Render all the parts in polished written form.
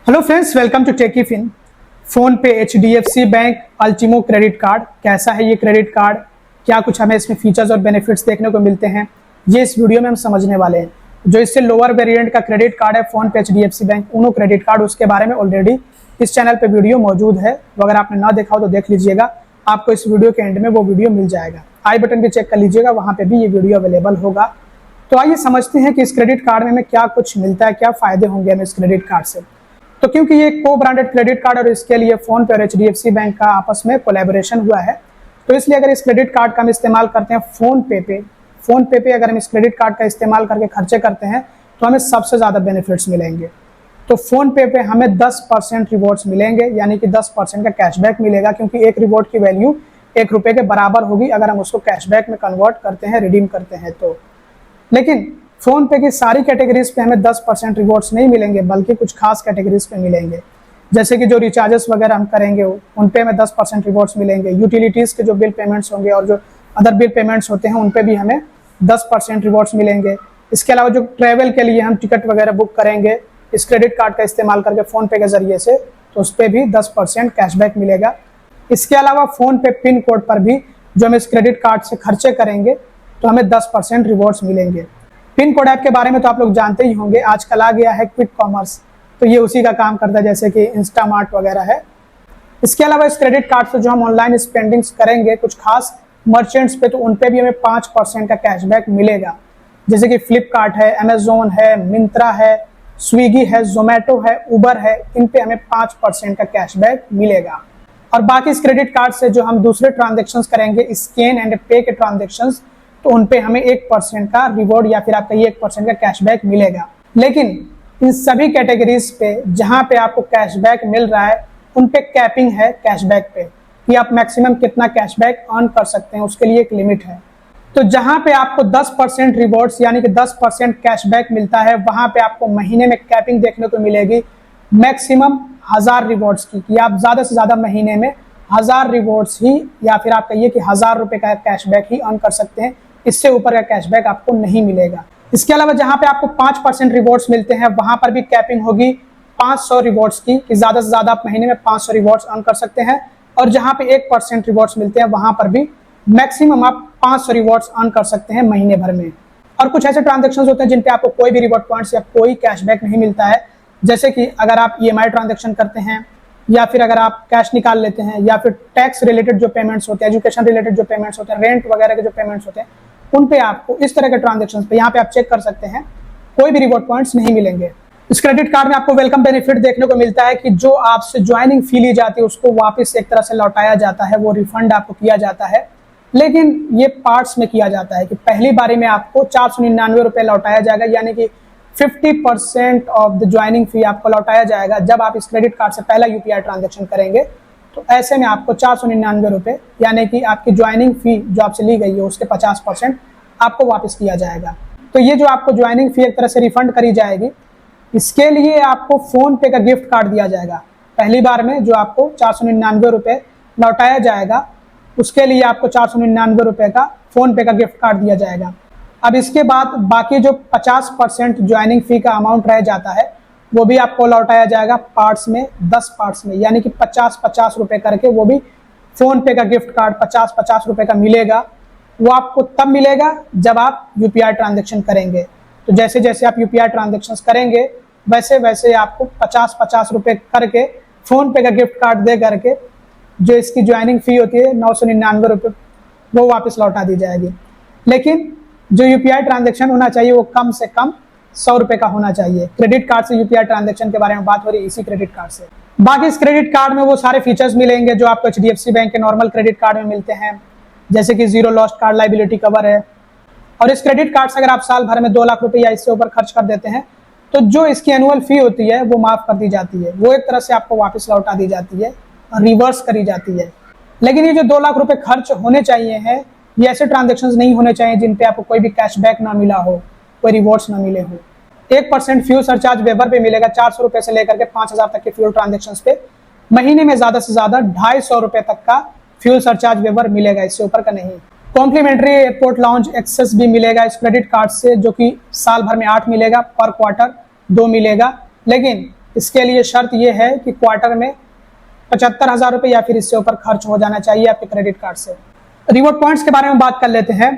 Hello friends, welcome to Techyfin. Phone पे HDFC bank Ultimo credit card कैसा है ये क्रेडिट कार्ड, क्या कुछ हमें इसमें फीचर्स और बेनिफिट्स देखने को मिलते हैं, ये इस वीडियो में हम समझने वाले हैं। जो इससे लोअर वेरिएंट का क्रेडिट कार्ड है फोन पे HDFC बैंक उनो क्रेडिट कार्ड, उसके बारे में ऑलरेडी इस चैनल पे वीडियो मौजूद है। वो अगर आपने ना देखा हो तो देख लीजिएगा, आपको इस वीडियो के एंड में वो वीडियो मिल जाएगा। आई बटन भी चेक कर लीजिएगा, वहाँ पे भी ये वीडियो अवेलेबल होगा। तो आइए समझते हैं कि इस क्रेडिट कार्ड में हमें क्या कुछ मिलता है, क्या फायदे होंगे हमें इस क्रेडिट कार्ड से। तो क्योंकि ये को ब्रांडेड क्रेडिट कार्ड और इसके लिए फोन पे और HDFC बैंक का आपस में कोलैबोरेशन हुआ है, तो इसलिए अगर इस क्रेडिट कार्ड का हम इस्तेमाल करते हैं फोन पे अगर हम इस क्रेडिट कार्ड का इस्तेमाल करके खर्चे करते हैं तो हमें सबसे ज़्यादा बेनिफिट्स मिलेंगे। तो फोन पे हमें 10% रिवॉर्ड्स मिलेंगे, यानी कि 10% का कैशबैक मिलेगा, क्योंकि एक रिवॉर्ड की वैल्यू ₹1 के बराबर होगी अगर हम उसको कैशबैक में कन्वर्ट करते हैं, रिडीम करते हैं तो। लेकिन फोन पे की सारी कैटेगरीज पे हमें 10% रिवॉर्ड्स नहीं मिलेंगे, बल्कि कुछ खास कैटेगरीज पे मिलेंगे। जैसे कि जो रिचार्जेस वगैरह हम करेंगे उन पे हमें 10% रिवॉर्ड्स मिलेंगे। यूटिलिटीज़ के जो बिल पेमेंट्स होंगे और जो अदर बिल पेमेंट्स होते हैं उन पे भी हमें 10% रिवॉर्ड्स मिलेंगे। इसके अलावा जो ट्रैवल के लिए हम टिकट वगैरह बुक करेंगे इस क्रेडिट कार्ड का इस्तेमाल करके फ़ोन पे के ज़रिए से, तो उस पर भी 10% कैशबैक मिलेगा। इसके अलावा फ़ोन पे पिन कोड पर भी जो हम इस क्रेडिट कार्ड से खर्चे करेंगे तो हमें 10% रिवॉर्ड्स मिलेंगे। पिन कोड ऐप के बारे में तो आप लोग जानते ही होंगे, आजकल आ गया है क्विक कॉमर्स, तो ये उसी का काम करता है, जैसे कि इंस्टामार्ट वगैरह है। इसके अलावा इस क्रेडिट कार्ड से जो हम ऑनलाइन स्पेंडिंग्स करेंगे कुछ खास मर्चेंट्स पे, तो उन पे भी हमें 5% का कैशबैक मिलेगा। जैसे कि फ्लिपकार्ट है, अमेजोन है, मिंत्रा है, स्विगी है, जोमेटो है, उबर है, इन पे हमें 5% का कैशबैक मिलेगा। और बाकी इस क्रेडिट कार्ड से जो हम दूसरे ट्रांजेक्शन्स करेंगे, स्कैन एंड पे के ट्रांजेक्शन्स, तो उन पे हमें 1% का रिवॉर्ड या फिर आपका ये 1% का कैशबैक मिलेगा। लेकिन इन सभी कैटेगरीज पे जहां पे आपको कैशबैक मिल रहा है उन पे कैपिंग है कैशबैक पे, कि आप मैक्सिमम कितना कैशबैक अर्न कर सकते हैं, उसके लिए एक लिमिट है। तो जहां पे आपको 10% रिवॉर्ड्स यानी कि 10% कैशबैक मिलता है, वहां पे आपको महीने में कैपिंग देखने को मिलेगी मैक्सिमम 1000 रिवॉर्ड्स की, कि आप ज्यादा से ज्यादा महीने में 1000 रिवॉर्ड्स ही या फिर आप कहिए कि ₹1000 का कैशबैक ही अर्न कर सकते हैं। इससे ऊपर का कैशबैक आपको नहीं मिलेगा। इसके अलावा जहां पे आपको 5% रिवॉर्ड्स मिलते हैं वहां पर भी कैपिंग होगी 500 रिवॉर्ड्स की, कि ज्यादा से ज्यादा आप महीने में 500 रिवॉर्ड्स अर्न कर सकते हैं। और जहां पे 1% रिवॉर्ड्स मिलते हैं वहां पर भी मैक्सिमम आप 500 रिवॉर्ड्स अर्न कर सकते हैं महीने भर में। और कुछ ऐसे ट्रांजेक्शन होते हैं जिन पे आपको कोई भी रिवॉर्ड पॉइंट्स या कोई कैशबैक नहीं मिलता है, जैसे कि अगर आप EMI ट्रांजेक्शन करते हैं, या फिर अगर आप कैश निकाल लेते हैं, या फिर टैक्स रिलेटेड जो पेमेंट्स होते हैं, एजुकेशन रिलेटेड जो पेमेंट्स होते हैं, रेंट वगैरह के जो पेमेंट्स होते हैं, उन पे आपको इस तरह के ट्रांजेक्शन्स पे यहाँ पे आप चेक कर सकते हैं, कोई भी रिवॉर्ड पॉइंट्स नहीं मिलेंगे। इस क्रेडिट कार्ड में आपको वेलकम बेनिफिट देखने को मिलता है कि जो आपसे ज्वाइनिंग फी ली जाती है उसको वापस एक तरह से लौटाया जाता है, वो रिफंड आपको किया जाता है। लेकिन ये पार्ट्स में किया जाता है कि पहली बारी में आपको ₹499 लौटाया जाएगा, यानी कि 50% ऑफ द ज्वाइनिंग फी आपको लौटाया जाएगा जब आप इस क्रेडिट कार्ड से पहला UPI ट्रांजेक्शन करेंगे। तो ऐसे में आपको ₹499 यानी कि आपकी ज्वाइनिंग फी जो आपसे ली गई है उसके 50% आपको वापस किया जाएगा। तो ये जो आपको ज्वाइनिंग फी एक तरह से रिफंड करी जाएगी, इसके लिए आपको फोन पे का गिफ्ट कार्ड दिया जाएगा। पहली बार में जो आपको ₹499 लौटाया जाएगा, उसके लिए आपको ₹499 का फोन पे का गिफ्ट कार्ड दिया जाएगा। अब इसके बाद बाकी जो 50% ज्वाइनिंग फी का अमाउंट रह जाता है वो भी आपको लौटाया जाएगा पार्ट्स में, 10 पार्ट्स में, यानी कि 50-50 रुपए करके। वो भी फोन पे का गिफ्ट कार्ड 50-50 रुपए का मिलेगा। वो आपको तब मिलेगा जब आप UPI ट्रांजेक्शन करेंगे। तो जैसे जैसे आप UPI ट्रांजेक्शन करेंगे वैसे वैसे आपको 50-50 रुपए करके फोन पे का गिफ्ट कार्ड दे करके जो इसकी ज्वाइनिंग फी होती है ₹999 वो वापस लौटा दी जाएगी। लेकिन जो UPI ट्रांजेक्शन होना चाहिए वो कम से कम ₹100 का होना चाहिए। क्रेडिट कार्ड से UPI ट्रांजेक्शन के बारे में बात हो रही है इसी क्रेडिट कार्ड से। बाकी इस क्रेडिट कार्ड में वो सारे फीचर्स मिलेंगे जो आपको HDFC बैंक के नॉर्मल क्रेडिट कार्ड में मिलते हैं, जैसे कि zero lost card liability cover है। और इस क्रेडिट कार्ड से अगर आप साल भर में ₹2 लाख या इससे ऊपर खर्च कर देते हैं तो जो इसकी एनुअल फी होती है वो माफ कर दी जाती है, वो एक तरह से आपको वापस लौटा दी जाती है, रिवर्स करी जाती है। लेकिन ये जो ₹2 लाख खर्च होने चाहिए हैं, ये ऐसे ट्रांजेक्शन्स नहीं होने चाहिए जिन पे आपको कोई भी कैशबैक ना मिला हो, कोई रिवॉर्ड्स ना मिले हो। 1% फ्यूल सरचार्ज वेबर पे मिलेगा ₹400 से लेकर के 5000 तक के फ्यूल ट्रांजेक्शन्स पे। महीने में ज्यादा से ज्यादा ₹250 तक का फ्यूल सरचार्ज वेबर मिलेगा, इससे ऊपर का नहीं। कॉम्प्लीमेंट्री एयरपोर्ट लाउंज एक्सेस भी मिलेगा इस क्रेडिट कार्ड से, जो कि साल भर में 8 मिलेगा, पर क्वार्टर 2 मिलेगा। लेकिन इसके लिए शर्त ये है कि क्वार्टर में 75,000 रुपये या फिर इससे ऊपर खर्च हो जाना चाहिए आपके क्रेडिट कार्ड से। रिवॉर्ड पॉइंट्स के बारे में बात कर लेते हैं।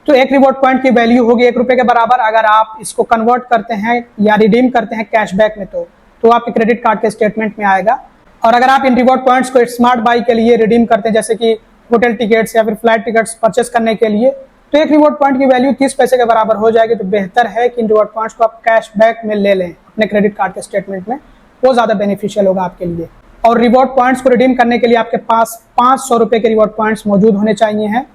तो एक रिवॉर्ड पॉइंट की वैल्यू होगी 1 रुपये के बराबर। अगर आप इसको कन्वर्ट करते हैं या रिडीम करते हैं कैशबैक में तो आपके क्रेडिट कार्ड के स्टेटमेंट में आएगा। और अगर आप इन रिवॉर्ड पॉइंट्स को स्मार्ट बाई के लिए रिडीम करते हैं, जैसे कि होटल टिकट्स या फिर फ्लाइट टिकट्स परचेस करने के लिए, तो एक रिवॉर्ड पॉइंट की वैल्यू 30 पैसे के बराबर हो जाएगी। तो बेहतर है कि इन रिवॉर्ड पॉइंट्स को आप कैशबैक में ले लें अपने क्रेडिट कार्ड के स्टेटमेंट में, वो ज़्यादा बेनिफिशियल होगा आपके लिए। और रिवॉर्ड पॉइंट्स को रिडीम करने के लिए आपके पास 500 रुपये के रिवॉर्ड पॉइंट्स मौजूद होने चाहिए हैं।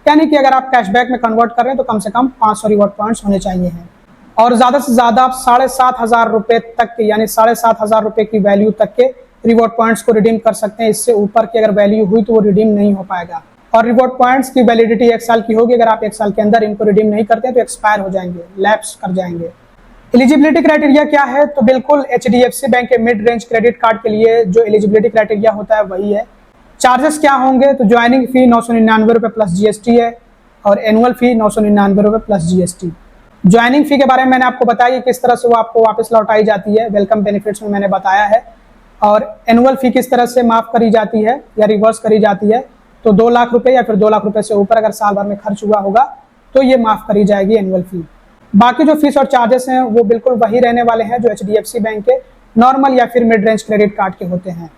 यानी कि अगर आप कैशबैक में कन्वर्ट कर रहे हैं तो कम से कम 500 रिवॉर्ड पॉइंट्स होने चाहिए हैं। और ज़्यादा से ज़्यादा आप 7,500 रुपये तक के, यानी 7,500 रुपये की वैल्यू तक के रिवॉर्ड पॉइंट्स को रिडीम कर सकते हैं। इससे ऊपर की अगर वैल्यू हुई तो वो रिडीम नहीं हो पाएगा। और रिवॉर्ड पॉइंट्स की वैलिडिटी 1 साल की होगी। अगर आप 1 साल के अंदर इनको रिडीम नहीं करते हैं तो एक्सपायर हो जाएंगे, लैप्स कर जाएंगे। एलिजिबिलिटी क्राइटेरिया क्या है? तो बिल्कुल HDFC बैंक के मिड रेंज क्रेडिट कार्ड के लिए जो एलिजिबिलिटी क्राइटेरिया होता है वही है। चार्जेस क्या होंगे? तो ज्वाइनिंग फी 999 रुपये प्लस GST है और एनुअल फी 999 रुपये प्लस GST। ज्वाइनिंग फी के बारे में मैंने आपको बताया कि किस तरह से वो आपको वापस लौटाई जाती है, वेलकम बेनिफिट्स में मैंने बताया है। और एनुअल फी किस तरह से माफ करी जाती है या रिवर्स करी जाती है, तो 2 लाख रुपए या फिर 2 लाख रुपए से ऊपर अगर साल भर में खर्च हुआ होगा तो ये माफ करी जाएगी एनुअल फी। बाकी जो फीस और चार्जेस हैं वो बिल्कुल वही रहने वाले हैं जो HDFC बैंक के नॉर्मल या फिर मिड रेंज क्रेडिट कार्ड के होते हैं।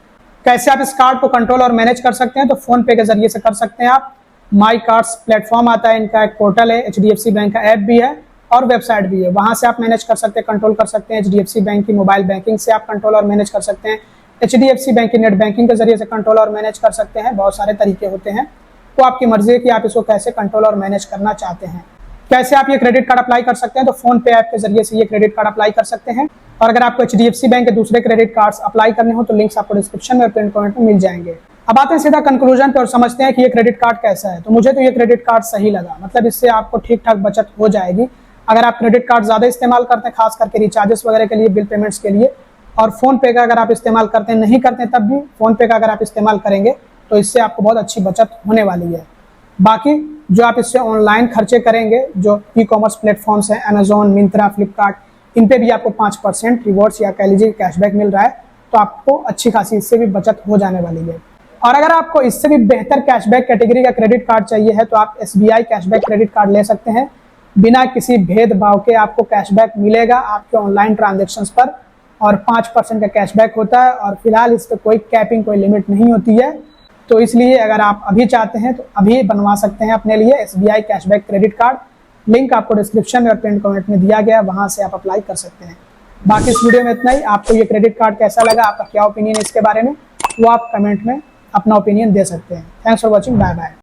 कैसे आप इस कार्ड को कंट्रोल और मैनेज कर सकते हैं? तो फोन पे के जरिए से कर सकते हैं आप। माई कार्ड्स प्लेटफॉर्म आता है, इनका एक पोर्टल है, HDFC बैंक का ऐप भी है और वेबसाइट भी है। वहां से आप मैनेज कर सकते हैं, कंट्रोल कर सकते हैं। HDFC बैंक की मोबाइल बैंकिंग से आप कंट्रोल और मैनेज कर सकते हैं। HDFC बैंक की नेट बैंकिंग के जरिए से कंट्रोल और मैनेज कर सकते हैं। बहुत सारे तरीके होते हैं, तो आपकी मर्जी है कि आप इसको कैसे कंट्रोल और मैनेज करना चाहते हैं। कैसे आप ये क्रेडिट कार्ड अप्लाई कर सकते हैं? तो फोन पे ऐप के जरिए से ये क्रेडिट कार्ड अप्लाई कर सकते हैं। और अगर आपको HDFC बैंक के दूसरे क्रेडिट कार्ड्स अप्लाई करने हो तो लिंक्स आपको डिस्क्रिप्शन में और पिन कमेंट में मिल जाएंगे। अब आते हैं सीधा कंक्लूजन पे और समझते हैं कि ये क्रेडिट कार्ड कैसा है। तो मुझे तो ये क्रेडिट कार्ड सही लगा, मतलब इससे आपको ठीक ठाक बचत हो जाएगी। अगर आप क्रेडिट कार्ड ज्यादा इस्तेमाल करते हैं, खास करके रिचार्जेस वगैरह के लिए, बिल पेमेंट्स के लिए, और फोन पे का अगर आप इस्तेमाल करते हैं, नहीं करते हैं तब भी फोन पे का अगर आप इस्तेमाल करेंगे तो इससे आपको बहुत अच्छी बचत होने वाली है। बाकी जो आप इससे ऑनलाइन खर्चे करेंगे, जो ई-कॉमर्स प्लेटफॉर्म्स हैं, अमेजोन, मिंत्रा, फ्लिपकार्ट, इन पे भी आपको 5% रिवॉर्ड्स या कह लीजिए कैशबैक मिल रहा है, तो आपको अच्छी खासी इससे भी बचत हो जाने वाली है। और अगर आपको इससे भी बेहतर कैशबैक कैटेगरी का क्रेडिट कार्ड चाहिए है तो आप SBI कैशबैक क्रेडिट कार्ड ले सकते हैं। बिना किसी भेदभाव के आपको कैशबैक मिलेगा आपके ऑनलाइन ट्रांजेक्शन्स पर, और 5% का कैशबैक होता है। और फिलहाल इस पर कोई कैपिंग, कोई लिमिट नहीं होती है। तो इसलिए अगर आप अभी चाहते हैं तो अभी बनवा सकते हैं अपने लिए SBI cashback credit card. Link आपको डिस्क्रिप्शन में और पिन कमेंट में दिया गया है, वहां से आप अप्लाई कर सकते हैं। बाकी इस वीडियो में इतना ही। आपको ये क्रेडिट कार्ड कैसा लगा, आपका क्या ओपिनियन है इसके बारे में, वो आप कमेंट में अपना ओपिनियन दे सकते हैं। Thanks for watching, bye bye.